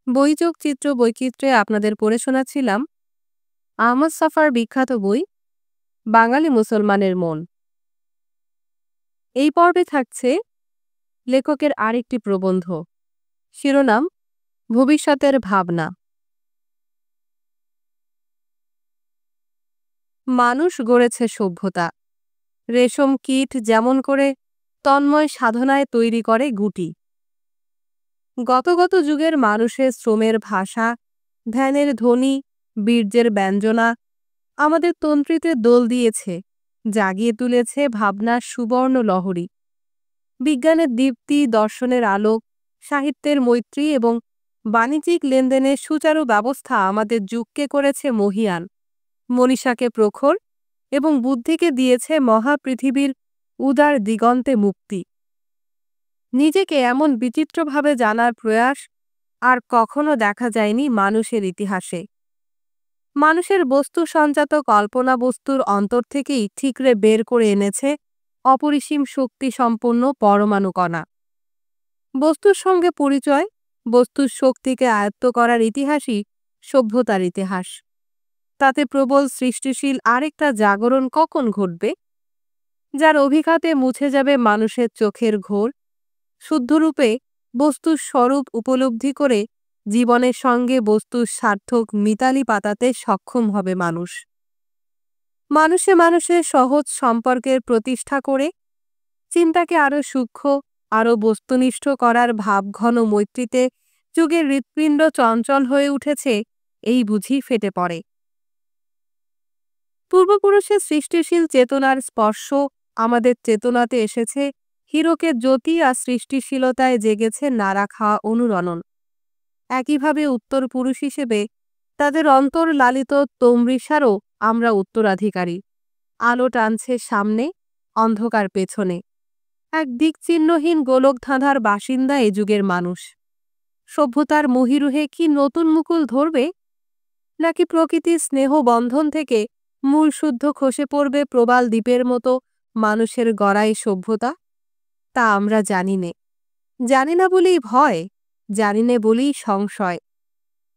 বইযোগ চিত্র বৈচিত্র্যে আপনাদের পড়ে শোনাচ্ছিলাম আহমদ ছফার বিখ্যাত বই বাঙালি মুসলমানের মন। এই পর্বে থাকছে লেখকের আরেকটি প্রবন্ধ, শিরোনাম ভবিষ্যতের ভাবনা। মানুষ গড়েছে সভ্যতা, রেশম কীট যেমন করে তন্ময় সাধনায় তৈরি করে গুটি। গত যুগের মানুষের শ্রমের ভাষা, ধ্যানের ধ্বনি, বীর্যের ব্যঞ্জনা আমাদের তন্ত্রীতে দোল দিয়েছে, জাগিয়ে তুলেছে ভাবনার সুবর্ণ লহরী। বিজ্ঞানের দীপ্তি, দর্শনের আলোক, সাহিত্যের মৈত্রী এবং বাণিজ্যিক লেনদেনের সুচারু ব্যবস্থা আমাদের যুগকে করেছে মহীয়ান, মনীষাকে প্রখর এবং বুদ্ধিকে দিয়েছে মহাপৃথিবীর উদার দিগন্তে মুক্তি। নিজেকে এমন বিচিত্রভাবে জানার প্রয়াস আর কখনো দেখা যায়নি মানুষের ইতিহাসে। মানুষের বস্তু সঞ্জাত কল্পনা বস্তুর অন্তর থেকেই ঠিকরে বের করে এনেছে অপরিসীম শক্তিসম্পন্ন পরমাণু কণা। বস্তুর সঙ্গে পরিচয়, বস্তুর শক্তিকে আয়ত্ত করার ইতিহাসই সভ্যতার ইতিহাস। তাতে প্রবল সৃষ্টিশীল আরেকটা জাগরণ কখন ঘটবে, যার অভিঘাতে মুছে যাবে মানুষের চোখের ঘোর, শুদ্ধরূপে বস্তুর স্বরূপ উপলব্ধি করে জীবনের সঙ্গে বস্তুর সার্থক মিতালি পাতাতে সক্ষম হবে মানুষ। মানুষে মানুষের সহজ সম্পর্কের প্রতিষ্ঠা করে চিন্তাকে আরও সূক্ষ্ম, আরও বস্তুনিষ্ঠ করার ভাবঘন মৈত্রীতে যুগের হৃৎপিণ্ড চঞ্চল হয়ে উঠেছে, এই বুঝি ফেটে পড়ে। পূর্বপুরুষের সৃষ্টিশীল চেতনার স্পর্শ আমাদের চেতনাতে এসেছে, হীরকের জ্যোতি আর সৃষ্টিশীলতায় জেগেছে নাড়া খাওয়া অনুরণন। একইভাবে উত্তর পুরুষ হিসেবে তাদের অন্তর লালিত তমৃষারও আমরা উত্তরাধিকারী। আলো টানছে সামনে, অন্ধকার পেছনে, এক দিকচিহ্নহীন গোলকধাঁধার বাসিন্দা এ যুগের মানুষ। সভ্যতার মহিরুহে কি নতুন মুকুল ধরবে, নাকি প্রকৃতির স্নেহ বন্ধন থেকে মূল শুদ্ধ খসে পড়বে প্রবাল দ্বীপের মতো মানুষের গড়াই সভ্যতা? তা আমরা জানি না বলেই ভয়, জানি না বলেই সংশয়।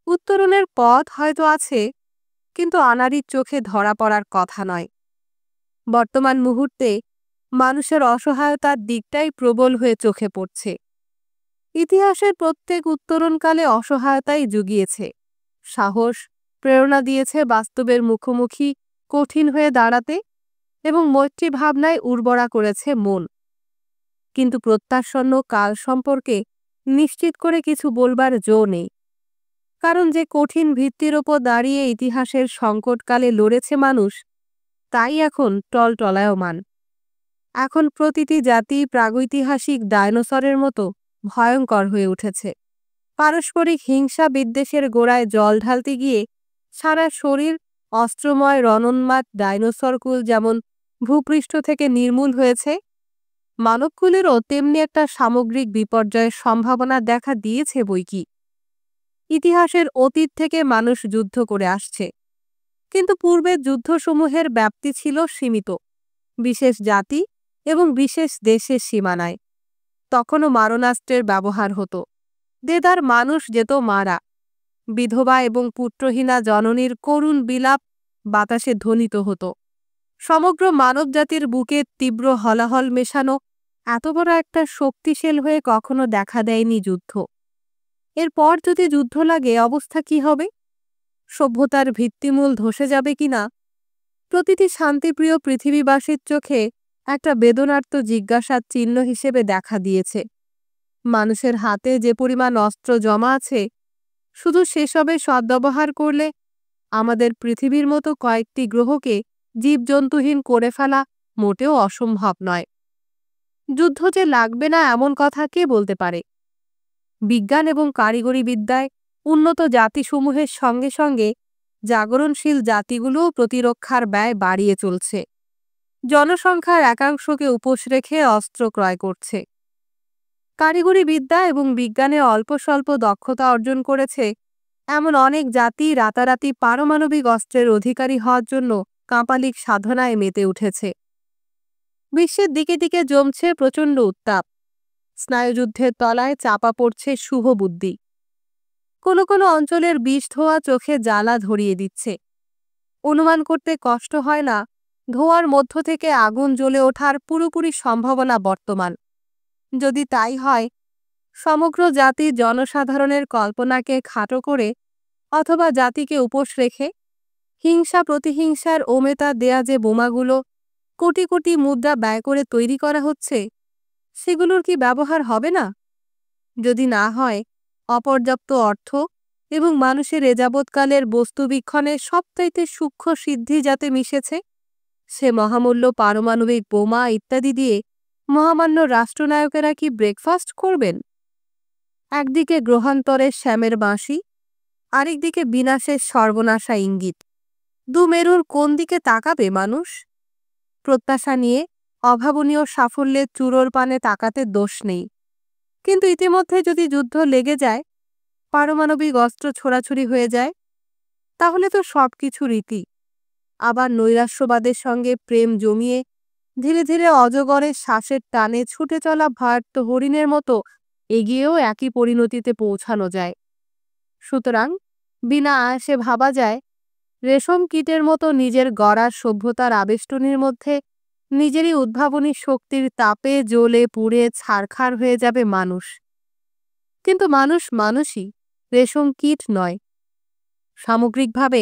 উত্তরণের পথ হয়তো আছে, কিন্তু আনাড়ির চোখে ধরা পড়ার কথা নয়। বর্তমান মুহূর্তে মানুষের অসহায়তার দিকটাই প্রবল হয়ে চোখে পড়ছে। ইতিহাসের প্রত্যেক উত্তরণকালে অসহায়তাই জুগিয়েছে, সাহস, প্রেরণা দিয়েছে বাস্তবের মুখোমুখি কঠিন হয়ে দাঁড়াতে এবং মৈত্রী ভাবনায় উর্বরা করেছে মন। কিন্তু প্রত্যাসন্ন কাল সম্পর্কে নিশ্চিত করে কিছু বলবার জো নেই, কারণ যে কঠিন ভিত্তির ওপর দাঁড়িয়ে ইতিহাসের সংকটকালে লড়েছে মানুষ, তাই এখন টলটলায়মান। এখন প্রতিটি জাতি প্রাগৈতিহাসিক ডায়নোসরের মতো ভয়ঙ্কর হয়ে উঠেছে। পারস্পরিক হিংসা বিদ্বেষের গোড়ায় জল ঢালতে গিয়ে সারা শরীর অস্ত্রময় রণোন্মাদ ডাইনোসরকুল যেমন ভূপৃষ্ঠ থেকে নির্মূল হয়েছে, মানবকুলেরও তেমনি একটা সামগ্রিক বিপর্যয়ের সম্ভাবনা দেখা দিয়েছে বৈকি। ইতিহাসের অতীত থেকে মানুষ যুদ্ধ করে আসছে, কিন্তু পূর্বের যুদ্ধসমূহের ব্যাপ্তি ছিল সীমিত, বিশেষ জাতি এবং বিশেষ দেশের সীমানায়। তখনও মারণাস্ত্রের ব্যবহার হতো, দেদার মানুষ যেত মারা। বিধবা এবং পুত্রহীনা জননীর করুণ বিলাপ বাতাসে ধ্বনিত হতো। সমগ্র মানবজাতির বুকে তীব্র হলাহল মেশানো এত বড় একটা শক্তিশাল হয়ে কখনো দেখা দেয়নি যুদ্ধ। এরপর যদি যুদ্ধ লাগে, অবস্থা কি হবে? সভ্যতার ভিত্তিমূল ধসে যাবে কিনা, প্রতিটি শান্তিপ্রিয় পৃথিবীবাসীর চোখে একটা বেদনার্ত জিজ্ঞাসার চিহ্ন হিসেবে দেখা দিয়েছে। মানুষের হাতে যে পরিমাণ অস্ত্র জমা আছে, শুধু সেসবে সদ্ব্যবহার করলে আমাদের পৃথিবীর মতো কয়েকটি গ্রহকে জীবজন্তুহীন করে ফেলা মোটেও অসম্ভব নয়। যুদ্ধ যে লাগবে না এমন কথা কে বলতে পারে? বিজ্ঞান এবং কারিগরি বিদ্যায় উন্নত জাতিসমূহের সঙ্গে সঙ্গে জাগরণশীল জাতিগুলোও প্রতিরক্ষার ব্যয় বাড়িয়ে চলছে। জনসংখ্যার একাংশকে উপোস রেখে অস্ত্র ক্রয় করছে। কারিগরি বিদ্যা এবং বিজ্ঞানে অল্প স্বল্প দক্ষতা অর্জন করেছে এমন অনেক জাতি রাতারাতি পারমাণবিক অস্ত্রের অধিকারী হওয়ার জন্য কাপালিক সাধনায় মেতে উঠেছে। বিশ্বের দিকে দিকে জমছে প্রচণ্ড উত্তাপ, স্নায়ুযুদ্ধের তলায় চাপা পড়ছে শুভ বুদ্ধি। কোনো কোনো অঞ্চলের বিষ ধোয়া চোখে জ্বালা ধরিয়ে দিচ্ছে। অনুমান করতে কষ্ট হয় না ধোঁয়ার মধ্য থেকে আগুন জ্বলে ওঠার পুরোপুরি সম্ভাবনা বর্তমান। যদি তাই হয়, সমগ্র জাতির জনসাধারণের কল্পনাকে খাটো করে অথবা জাতিকে উপোস রেখে হিংসা প্রতিহিংসার ওমেতা দেয়া যে বোমাগুলো কোটি কোটি মুদ্রা ব্যয় করে তৈরি করা হচ্ছে, সেগুলোর কি ব্যবহার হবে না? যদি না হয়, অপর্যাপ্ত অর্থ এবং মানুষের এযাবৎকালের বস্তুবীক্ষণে সবচাইতে সূক্ষ্ম সিদ্ধি যাতে মিশেছে, সে মহামূল্য পারমাণবিক বোমা ইত্যাদি দিয়ে মহামান্য রাষ্ট্রনায়কেরা কি ব্রেকফাস্ট করবেন? একদিকে গ্রহান্তরের শ্যামের বাঁশি, আরেকদিকে বিনাশের সর্বনাশা ইঙ্গিত। দুমেরুর কোন দিকে তাকাবে মানুষ? প্রত্যাশা নিয়ে অভাবনীয় সাফল্যের চূড়োর পানে তাকাতে দোষ নেই, কিন্তু ইতিমধ্যে যদি যুদ্ধ লেগে যায়, পারমাণবিক অস্ত্র ছোড়াছুড়ি হয়ে যায়, তাহলে তো সবকিছু রীতি। আবার নৈরাশ্যবাদের সঙ্গে প্রেম জমিয়ে ধীরে ধীরে অজগরের শ্বাসের টানে ছুটে চলা ভয়ার্ত হরিণের মতো এগিয়েও একই পরিণতিতে পৌঁছানো যায়। সুতরাং বিনা আয়াসে ভাবা যায়, রেশম কীটের মতো নিজের গড়ার সভ্যতার আবেষ্টনীর মধ্যে নিজেরই উদ্ভাবনী শক্তির তাপে জ্বলে পুড়ে ছারখার হয়ে যাবে মানুষ। কিন্তু মানুষ মানুষই, রেশম কীট নয়। সামগ্রিকভাবে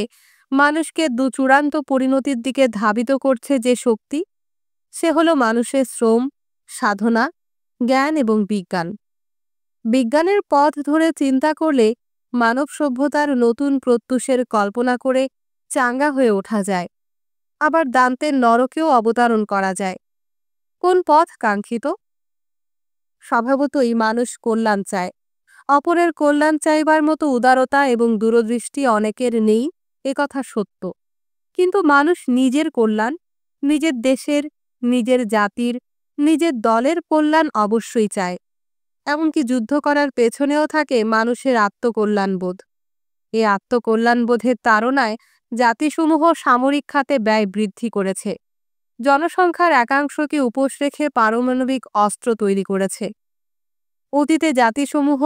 মানুষকে চূড়ান্ত পরিণতির দিকে ধাবিত করছে যে শক্তি, সে হলো মানুষের শ্রম, সাধনা, জ্ঞান এবং বিজ্ঞান। বিজ্ঞানের পথ ধরে চিন্তা করলে মানব সভ্যতার নতুন প্রত্যুষের কল্পনা করে চাঙ্গা হয়ে ওঠা যায়। আবার দান্তের নরকেও অবতরণ করা যায়। কোন পথ কাঙ্ক্ষিত? স্বভাবতই মানুষ কল্যাণ চায়। অপরের কল্যাণ চাইবার মতো উদারতা এবং দূরদৃষ্টি অনেকের নেই, একথা সত্য। কিন্তু মানুষ নিজের কল্যাণ, নিজের দেশের, নিজের জাতির, নিজের দলের কল্যাণ অবশ্যই চায়। এমনকি যুদ্ধ করার পেছনেও থাকে মানুষের আত্মকল্যাণবোধ। এই আত্মকল্যাণবোধের তাড়নায় জাতিসমূহ সামরিক খাতে ব্যয় বৃদ্ধি করেছে, জনসংখ্যার একাংশকে উপোস রেখে পারমাণবিক অস্ত্র তৈরি করেছে। অতীতে জাতিসমূহ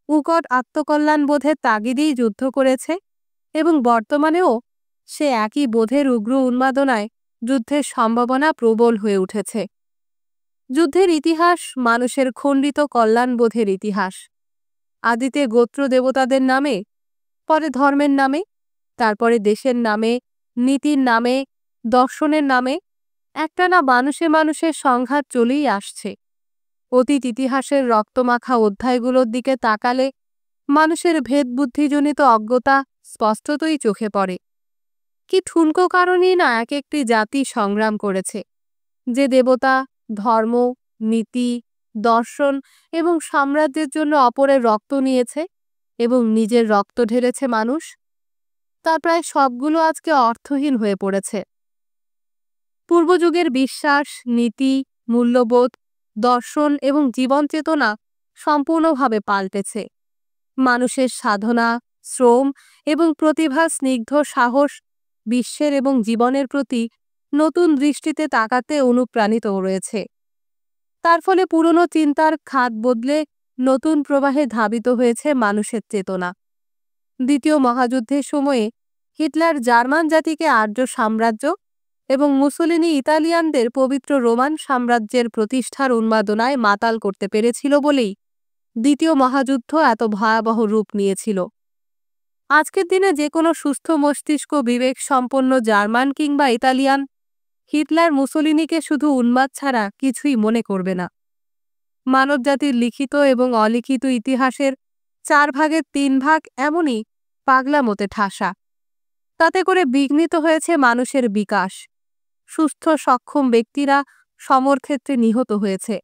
উকট আত্মকল্যাণবোধের তাগিদেই যুদ্ধ করেছে এবং বর্তমানেও সে একই বোধের উগ্র উন্মাদনায় যুদ্ধের সম্ভাবনা প্রবল হয়ে উঠেছে। যুদ্ধের ইতিহাস মানুষের খণ্ডিত কল্যাণবোধের ইতিহাস। আদিতে গোত্র দেবতাদের নামে, পরে ধর্মের নামে, তারপরে দেশের নামে, নীতির নামে, দর্শনের নামে একটানা মানুষে মানুষের সংঘাত চলেই আসছে। অতীত ইতিহাসের রক্তমাখা অধ্যায়গুলোর দিকে তাকালে মানুষের ভেদবুদ্ধিজনিত অজ্ঞতা স্পষ্টতই চোখে পড়ে। কি ঠুনকো কারণেই না এক একটি জাতি সংগ্রাম করেছে, যে দেবতা, ধর্ম, নীতি, দর্শন এবং সাম্রাজ্যের জন্য অপরের রক্ত নিয়েছে এবং নিজের রক্ত ঢেলেছে মানুষ, তার প্রায় সবগুলো আজকে অর্থহীন হয়ে পড়েছে। পূর্বযুগের বিশ্বাস, নীতি, মূল্যবোধ, দর্শন এবং জীবন চেতনা সম্পূর্ণভাবে পাল্টেছে। মানুষের সাধনা, শ্রম এবং প্রতিভা, স্নিগ্ধ সাহস বিশ্বের এবং জীবনের প্রতি নতুন দৃষ্টিতে তাকাতে অনুপ্রাণিত রয়েছে। তার ফলে পুরনো চিন্তার খাত বদলে নতুন প্রবাহে ধাবিত হয়েছে মানুষের চেতনা। দ্বিতীয় মহাযুদ্ধের সময়ে হিটলার জার্মান জাতিকে আর্য সাম্রাজ্য এবং মুসোলিনি ইতালিয়ানদের পবিত্র রোমান সাম্রাজ্যের প্রতিষ্ঠার উন্মাদনায় মাতাল করতে পেরেছিল বলেই দ্বিতীয় মহাযুদ্ধ এত ভয়াবহ রূপ নিয়েছিল। আজকের দিনে যে কোনো সুস্থ মস্তিষ্ক বিবেক সম্পন্ন জার্মান কিংবা ইতালিয়ান হিটলার মুসোলিনিকে শুধু উন্মাদ ছাড়া কিছুই মনে করবে না। মানবজাতির লিখিত এবং অলিখিত ইতিহাসের 4 ভাগের 3 ভাগ এমনই পাগলামোতে ঠাসা। তাতে করে বিঘ্নিত হয়েছে মানুষের বিকাশ। সুস্থ সক্ষম ব্যক্তিরা সমরক্ষেত্রে নিহত হয়েছে।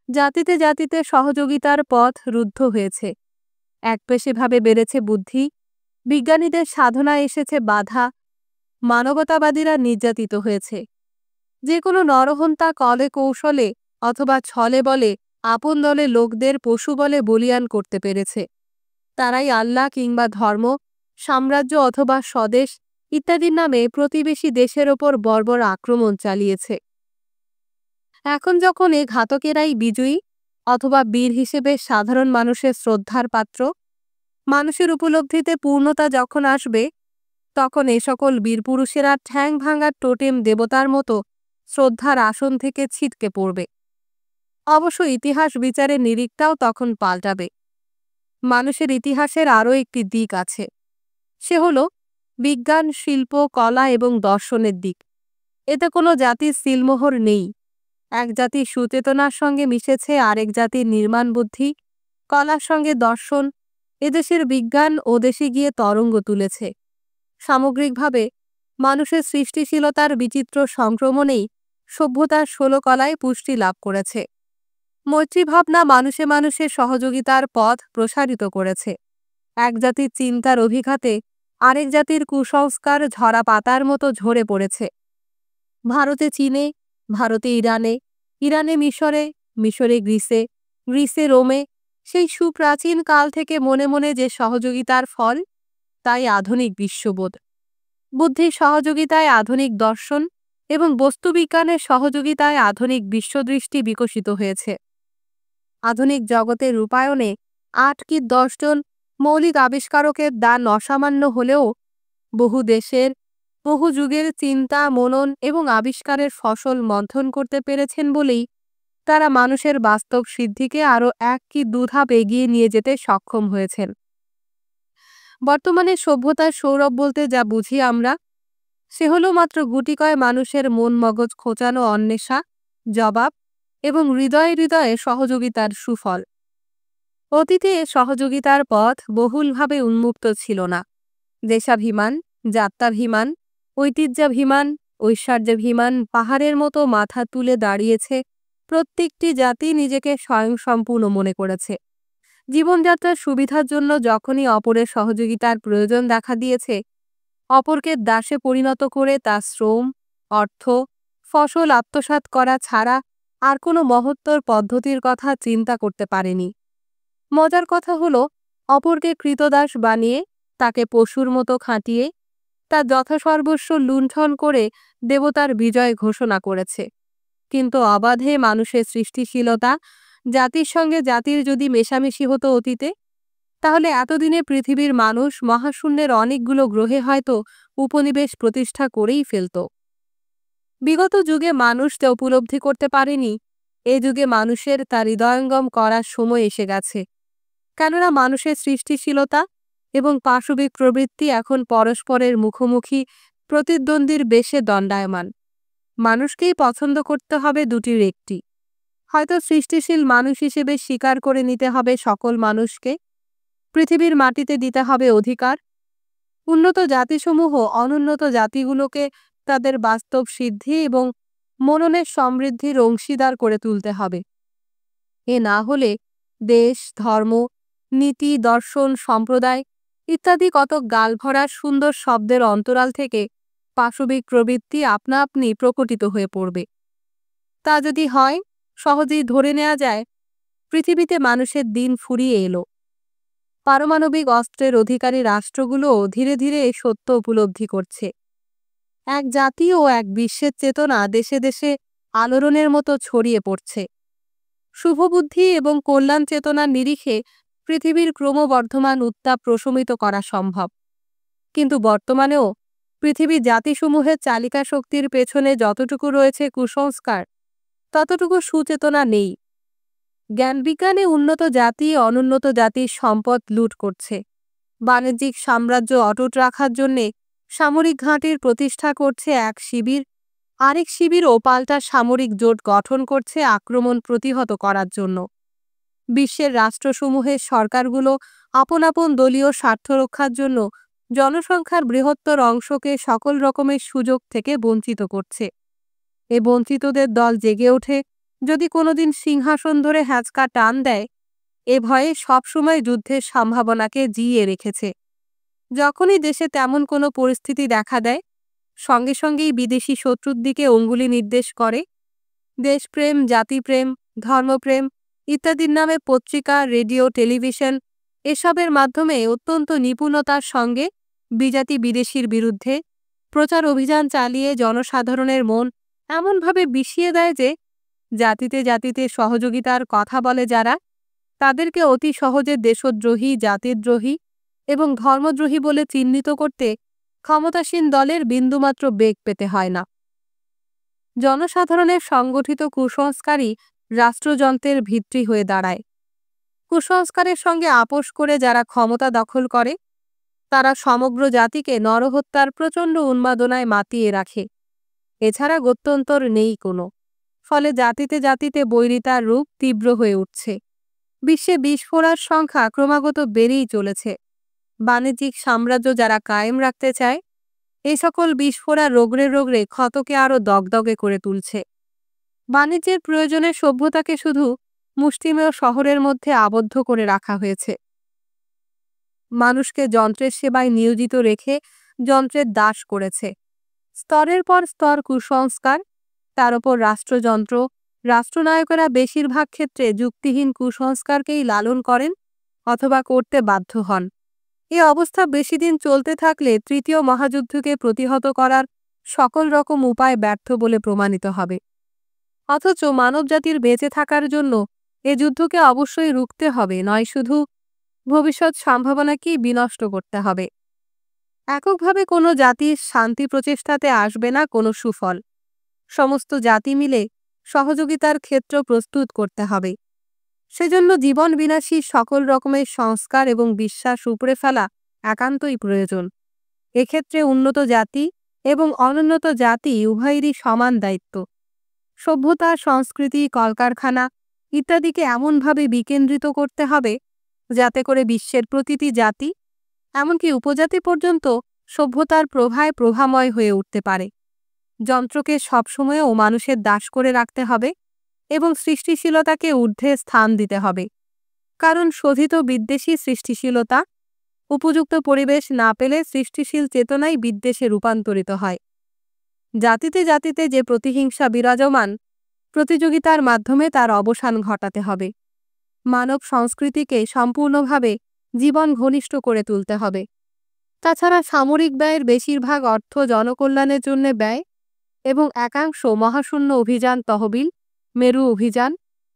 জাতিতে জাতিতে সহযোগিতার পথ রুদ্ধ হয়েছে। একপেশেভাবে বেড়েছে বুদ্ধি, বিজ্ঞানীদের সাধনায় এসেছে বাধা, মানবতাবাদীরা নির্যাতিত হয়েছে। যে কোনো নরহন্তা কলে কৌশলে অথবা ছলে বলে আপন দলে লোকদের পশু বলে বলিয়ান করতে পেরেছে। তারাই আল্লাহ কিংবা ধর্ম, সাম্রাজ্য অথবা স্বদেশ ইত্যাদির নামে প্রতিবেশী দেশের ওপর বর্বর আক্রমণ চালিয়েছে। এখন যখন এ ঘাতকেরাই বিজয়ী অথবা বীর হিসেবে সাধারণ মানুষের শ্রদ্ধার পাত্র, মানুষের উপলব্ধিতে পূর্ণতা যখন আসবে, তখন এ সকল বীরপুরুষেরা ঠ্যাং ভাঙার টোটেম দেবতার মতো শ্রদ্ধার আসন থেকে ছিটকে পড়বে। অবশ্য ইতিহাস বিচারের নিরিখটাও তখন পাল্টাবে। মানুষের ইতিহাসের আরও একটি দিক আছে, সে হল বিজ্ঞান, শিল্প, কলা এবং দর্শনের দিক। এতে কোনো জাতির সিলমোহর নেই। এক জাতির সুচেতনার সঙ্গে মিশেছে আরেক জাতির নির্মাণ বুদ্ধি, কলার সঙ্গে দর্শন। এদেশের বিজ্ঞান ও দেশে গিয়ে তরঙ্গ তুলেছে। সামগ্রিকভাবে মানুষের সৃষ্টিশীলতার বিচিত্র সংক্রমণেই সভ্যতার ১৬ কলায় পুষ্টি লাভ করেছে। মৈত্রীভাবনা মানুষে মানুষের সহযোগিতার পথ প্রসারিত করেছে। এক জাতির চিন্তার অভিঘাতে আরেক জাতির কুসংস্কার ঝরা পাতার মতো ঝরে পড়েছে। ভারতে চীনে, ভারতে ইরানে, ইরানে মিশরে, মিশরে গ্রিসে, গ্রিসে রোমে, সেই সুপ্রাচীন কাল থেকে মনে মনে যে সহযোগিতার ফল, তাই আধুনিক বিশ্ববোধ। বুদ্ধির সহযোগিতায় আধুনিক দর্শন এবং বস্তুবিজ্ঞানের সহযোগিতায় আধুনিক বিশ্বদৃষ্টি বিকশিত হয়েছে। আধুনিক জগতের রূপায়ণে ৮ কি ১০ জন মৌলিক আবিষ্কারকের দান অসামান্য হলেও বহু দেশের, বহু যুগের চিন্তা, মনন এবং আবিষ্কারের ফসল মন্থন করতে পেরেছেন বলেই তারা মানুষের বাস্তব সিদ্ধিকে আরও ১ কি ২ ধাপ এগিয়ে নিয়ে যেতে সক্ষম হয়েছেন। বর্তমানে সভ্যতার সৌরভ বলতে যা বুঝি আমরা, সে হলো মাত্র গুটিকয় মানুষের মন মগজ খোঁচানো অন্বেষা, জবাব এবং হৃদয়ে হৃদয়ে সহযোগিতার সুফল। অতীতে সহযোগিতার পথ বহুলভাবে উন্মুক্ত ছিল না। দেশাভিমান, জাত্যাভিমান, ঐতিহ্যাভিমান, ঐশ্বর্যাভিমান পাহাড়ের মতো মাথা তুলে দাঁড়িয়েছে। প্রত্যেকটি জাতি নিজেকে স্বয়ংসম্পূর্ণ মনে করেছে। জীবনযাত্রার সুবিধার জন্য যখনই অপরের সহযোগিতার প্রয়োজন দেখা দিয়েছে, অপরকে দাসে পরিণত করে তার শ্রম, অর্থ, ফসল আত্মসাৎ করা ছাড়া আর কোনো মহত্তর পদ্ধতির কথা চিন্তা করতে পারেনি। মজার কথা হলো, অপরকে কৃতদাস বানিয়ে, তাকে পশুর মতো খাটিয়ে, তার যথাসর্বস্ব লুণ্ঠন করে দেবতার বিজয় ঘোষণা করেছে। কিন্তু অবাধে মানুষের সৃষ্টিশীলতা, জাতির সঙ্গে জাতির যদি মেশামেশি হতো অতীতে, তাহলে এতদিনে পৃথিবীর মানুষ মহাশূন্যের অনেকগুলো গ্রহে হয়তো উপনিবেশ প্রতিষ্ঠা করেই ফেলত। বিগত যুগে মানুষ তা উপলব্ধি করতে পারেনি। এ যুগে মানুষের তা হৃদয়ঙ্গম করার সময় এসে গেছে। কেননা মানুষের সৃষ্টিশীলতা এবং পাশবিক প্রবৃত্তি এখন পরস্পরের মুখোমুখি প্রতিদ্বন্দ্বীর বেশে দণ্ডায়মান। মানুষকেই পছন্দ করতে হবে দুটির একটি। হয়তো সৃষ্টিশীল মানুষ হিসেবে স্বীকার করে নিতে হবে সকল মানুষকে, পৃথিবীর মাটিতে দিতে হবে অধিকার। উন্নত জাতিসমূহ অনুন্নত জাতিগুলোকে তাদের বাস্তব সিদ্ধি এবং মননের সমৃদ্ধির অংশীদার করে তুলতে হবে। এ না হলে দেশ, ধর্ম, নীতি, দর্শন, সম্প্রদায় ইত্যাদি কত গালভরা সুন্দর শব্দের অন্তরাল থেকে পাশবিক প্রবৃত্তি আপনা আপনি প্রকটিত হয়ে পড়বে। তা যদি হয়, সহজেই ধরে নেওয়া যায় পৃথিবীতে মানুষের দিন ফুরিয়ে এলো। পারমাণবিক অস্ত্রের অধিকারী রাষ্ট্রগুলোও ধীরে ধীরে এই সত্য উপলব্ধি করছে। এক জাতি ও এক বিশ্বের চেতনা দেশে দেশে আলোড়নের মতো ছড়িয়ে পড়ছে। শুভবুদ্ধি এবং কল্যাণ চেতনার নিরিখে পৃথিবীর ক্রমবর্ধমান উত্তাপ প্রশমিত করা সম্ভব। কিন্তু বর্তমানেও পৃথিবীর জাতিসমূহের চালিকা শক্তির পেছনে যতটুকু রয়েছে কুসংস্কার, ততটুকু সুচেতনা নেই। জ্ঞানবিজ্ঞানে উন্নত জাতি অনুন্নত জাতির সম্পদ লুট করছে। বাণিজ্যিক সাম্রাজ্য অটুট রাখার জন্যে সামরিক ঘাঁটির প্রতিষ্ঠা করছে এক শিবির, আরেক শিবির ও পাল্টা সামরিক জোট গঠন করছে আক্রমণ প্রতিহত করার জন্য। বিশ্বের রাষ্ট্রসমূহের সরকারগুলো আপন আপন দলীয় স্বার্থ রক্ষার জন্য জনসংখ্যার বৃহত্তর অংশকে সকল রকমের সুযোগ থেকে বঞ্চিত করছে। এ বঞ্চিতদের দল জেগে ওঠে যদি কোনোদিন সিংহাসন ধরে হ্যাঁচকা টান দেয়, এ ভয়ে সবসময় যুদ্ধের সম্ভাবনাকে জিইয়ে রেখেছে। যখনই দেশে তেমন কোনো পরিস্থিতি দেখা দেয়, সঙ্গে সঙ্গেই বিদেশি শত্রুর দিকে অঙ্গুলি নির্দেশ করে। দেশপ্রেম, জাতিপ্রেম, ধর্মপ্রেম ইত্যাদির নামে পত্রিকা, রেডিও, টেলিভিশন এসবের মাধ্যমে অত্যন্ত নিপুণতার সঙ্গে বিজাতি বিদেশির বিরুদ্ধে প্রচার অভিযান চালিয়ে জনসাধারণের মন এমনভাবে বিষিয়ে দেয় যে জাতিতে জাতিতে সহযোগিতার কথা বলে যারা, তাদেরকে অতি সহজে দেশদ্রোহী, জাতিদ্রোহী এবং ধর্মদ্রোহী বলে চিহ্নিত করতে ক্ষমতাসীন দলের বিন্দুমাত্র বেগ পেতে হয় না। জনসাধারণের সংগঠিত কুসংস্কারই রাষ্ট্রযন্ত্রের ভিত্তি হয়ে দাঁড়ায়। কুসংস্কারের সঙ্গে আপোষ করে যারা ক্ষমতা দখল করে তারা সমগ্র জাতিকে নরহত্যার প্রচণ্ড উন্মাদনায় মাতিয়ে রাখে। এছাড়া গত্যন্তর নেই কোনো। ফলে জাতিতে জাতিতে বৈরিতার রূপ তীব্র হয়ে উঠছে। বিশ্বে বিস্ফোরার সংখ্যা ক্রমাগত বেড়েই চলেছে। বাণিজ্যিক সাম্রাজ্য যারা কায়েম রাখতে চায় এই সকল বিস্ফোরা রোগড়ে রোগড়ে ক্ষতকে আরও দগদগে করে তুলছে। বাণিজ্যের প্রয়োজনে সভ্যতাকে শুধু মুষ্টিমেয় শহরের মধ্যে আবদ্ধ করে রাখা হয়েছে। মানুষকে যন্ত্রের সেবায় নিয়োজিত রেখে যন্ত্রের দাস করেছে। স্তরের পর স্তর কুসংস্কার, তার ওপর রাষ্ট্রযন্ত্র। রাষ্ট্রনায়কেরা বেশিরভাগ ক্ষেত্রে যুক্তিহীন কুসংস্কারকেই লালন করেন অথবা করতে বাধ্য হন। এ অবস্থা বেশিদিন চলতে থাকলে তৃতীয় মহাযুদ্ধকে প্রতিহত করার সকল রকম উপায় ব্যর্থ বলে প্রমাণিত হবে। অথচ মানবজাতির বেঁচে থাকার জন্য এ যুদ্ধকে অবশ্যই রুখতে হবে, নয় শুধু ভবিষ্যৎ সম্ভাবনাকেই বিনষ্ট করতে হবে। এককভাবে কোনো জাতির শান্তি প্রচেষ্টাতে আসবে না কোনো সুফল। সমস্ত জাতি মিলে সহযোগিতার ক্ষেত্র প্রস্তুত করতে হবে। সেজন্য জীবন বিনাশী সকল রকমের সংস্কার এবং বিশ্বাস উপড়ে ফেলা একান্তই প্রয়োজন। এক্ষেত্রে উন্নত জাতি এবং অনুন্নত জাতি উভয়েরই সমান দায়িত্ব। সভ্যতা, সংস্কৃতি, কলকারখানা ইত্যাদিকে এমনভাবে বিকেন্দ্রিত করতে হবে যাতে করে বিশ্বের প্রতিটি জাতি, এমনকি উপজাতি পর্যন্ত সভ্যতার প্রভায় প্রভাময় হয়ে উঠতে পারে। যন্ত্রকে সবসময়ও মানুষের দাস করে রাখতে হবে এবং সৃষ্টিশীলতাকে ঊর্ধ্বে স্থান দিতে হবে। কারণ শোধিত বিদ্বেষী সৃষ্টিশীলতা উপযুক্ত পরিবেশ না পেলে সৃষ্টিশীল চেতনাই বিদ্বেষে রূপান্তরিত হয়। জাতিতে জাতিতে যে প্রতিহিংসা বিরাজমান, প্রতিযোগিতার মাধ্যমে তার অবসান ঘটাতে হবে। মানব সংস্কৃতিকে সম্পূর্ণভাবে জীবন ঘনিষ্ঠ করে তুলতে হবে। তাছাড়া সামরিক ব্যয়ের বেশিরভাগ অর্থ জনকল্যাণের জন্য ব্যয় এবং একাংশ মহাশূন্য অভিযান তহবিল, মেরু অভিযান,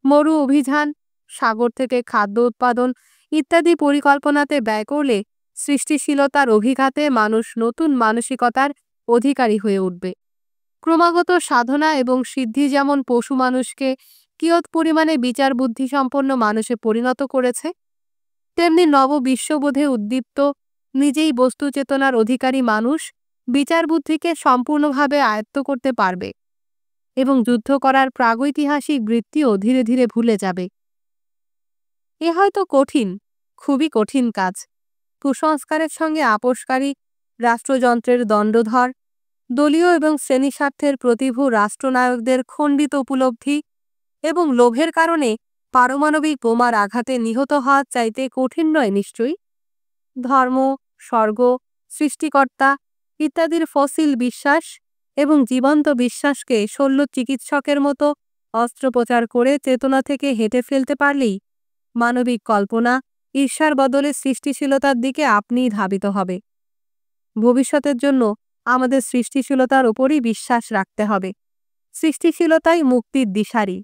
মরু অভিযান, সাগর থেকে খাদ্য উৎপাদন ইত্যাদি পরিকল্পনাতে ব্যয় করলে সৃষ্টিশীলতার অভিঘাতে মানুষ নতুন মানসিকতার অধিকারী হয়ে উঠবে। ক্রমাগত সাধনা এবং সিদ্ধি যেমন পশু মানুষকে কিয়ৎ পরিমাণে বিচার বুদ্ধিসম্পন্ন মানুষে পরিণত করেছে, তেমনি নব বিশ্ববোধে উদ্দীপ্ত নিজেই বস্তুচেতনার অধিকারী মানুষ বিচার বুদ্ধিকে সম্পূর্ণভাবে আয়ত্ত করতে পারবে এবং যুদ্ধ করার প্রাগৈতিহাসিক বৃত্তিও ধীরে ধীরে ভুলে যাবে। এ হয়তো কঠিন, খুবই কঠিন কাজ। কুসংস্কারের সঙ্গে আপোষকারী রাষ্ট্রযন্ত্রের দণ্ডধর, দলীয় এবং শ্রেণীস্বার্থের প্রতিভু রাষ্ট্রনায়কদের খণ্ডিত উপলব্ধি এবং লোভের কারণে পারমাণবিক বোমার আঘাতে নিহত হওয়ার চাইতে কঠিন নয় নিশ্চয়ই। ধর্ম, স্বর্গ, সৃষ্টিকর্তা ইত্যাদির ফসিল বিশ্বাস এবং জীবন্ত বিশ্বাসকে শল্য চিকিৎসকের মতো অস্ত্রোপচার করে চেতনা থেকে হেঁটে ফেলতে পারলেই মানবিক কল্পনা ঈর্ষার বদলে সৃষ্টিশীলতার দিকে আপনিই ধাবিত হবে। ভবিষ্যতের জন্য আমাদের সৃষ্টিশীলতার ওপরই বিশ্বাস রাখতে হবে। সৃষ্টিশীলতাই মুক্তির দিশারি।